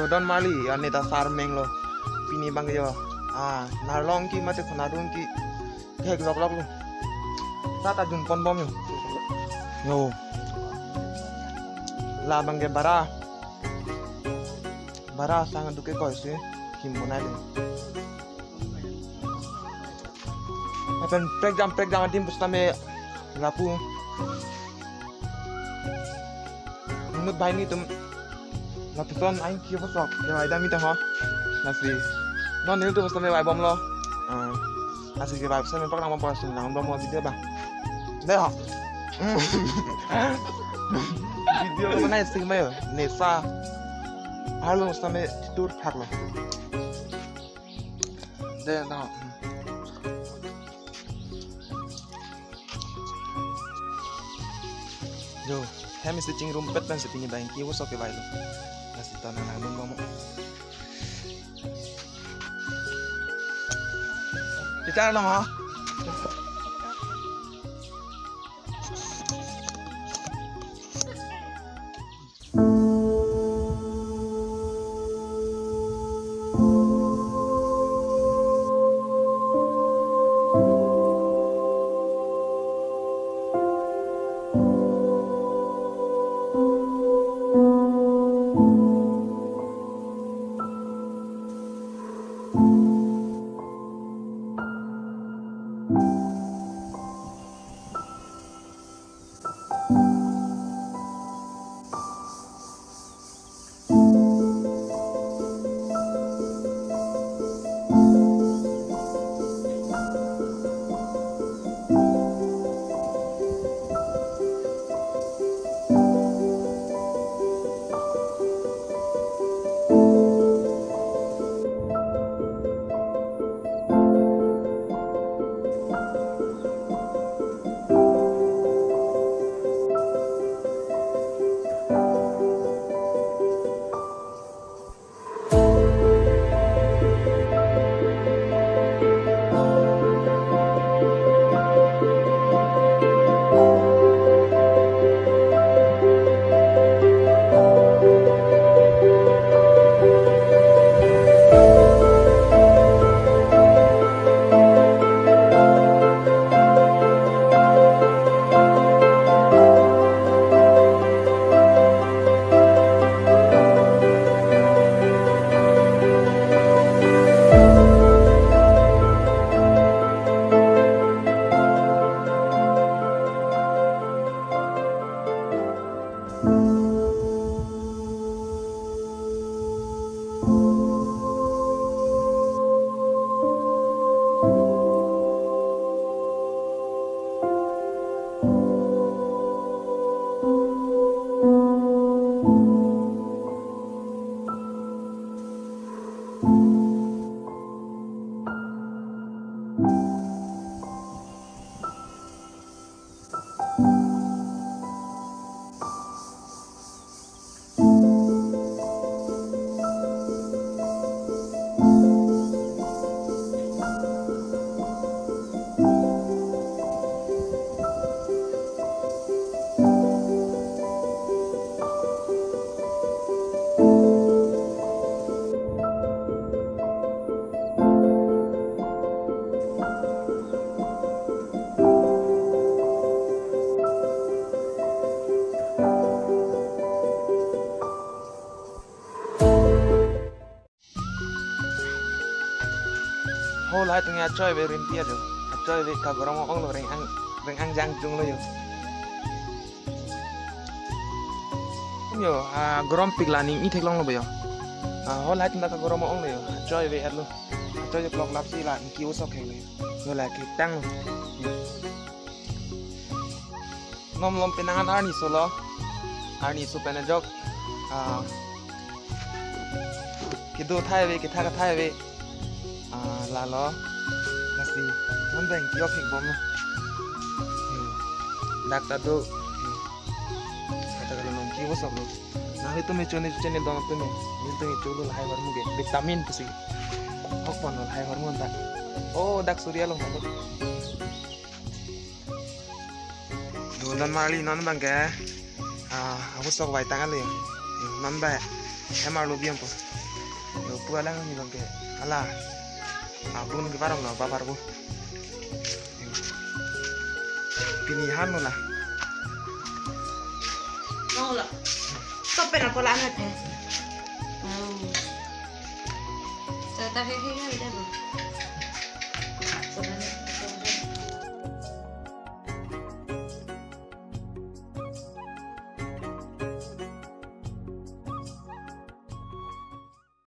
Jordan Mali ane ta sarmeng lo pini bang yo narlong ki mate khonadun ki hek lok lok lo ta jun pon bom yo la bang ge bara sang duke ko se kim monai le apen pregam adim pustame lapu menurut bayi ni tum lapisan aing kia pasok yang ada minta ho nasi non itu tu pustame bayi bom lo nasi ke bayi pustame pak nama pas nang bom video bang deh ho video lo mana sih mayo nesa halo pustame tur hak lo deh nah yo kami stitching rumpet dan sepinya bangki wos oke baik lo kasih tanah nanung kamu bicara dong ha hol hai tengah coy be rintia jo coy be ka gorong ong lo reng ang jang jung lo yo yo gorom piglani i thek long lo be yo hol hai tengah ka gorong ong lo yo coy be at lo coy jo klok lap si la ki wo sok lo yo la ki tang nom lom pinangan arni solo arni su penajok kidu thai be kita ka thai be lalo nasi nambeng kio pik bom dakta do kata kalau nongki wo sok lo nah itu me chone dong tu me itu me chulu lahai war muge vitamin pusi hokpon lo lahai war mun tak oh dak surya lo halo do non mali non bang ke aku sok bai tangan le non ba emang lo biang po lo pualang ni bang ke ala aku nunggu parang lo papar po pilihan lo lah mau lah sampai nak pola anak saya tak hehehe dah bu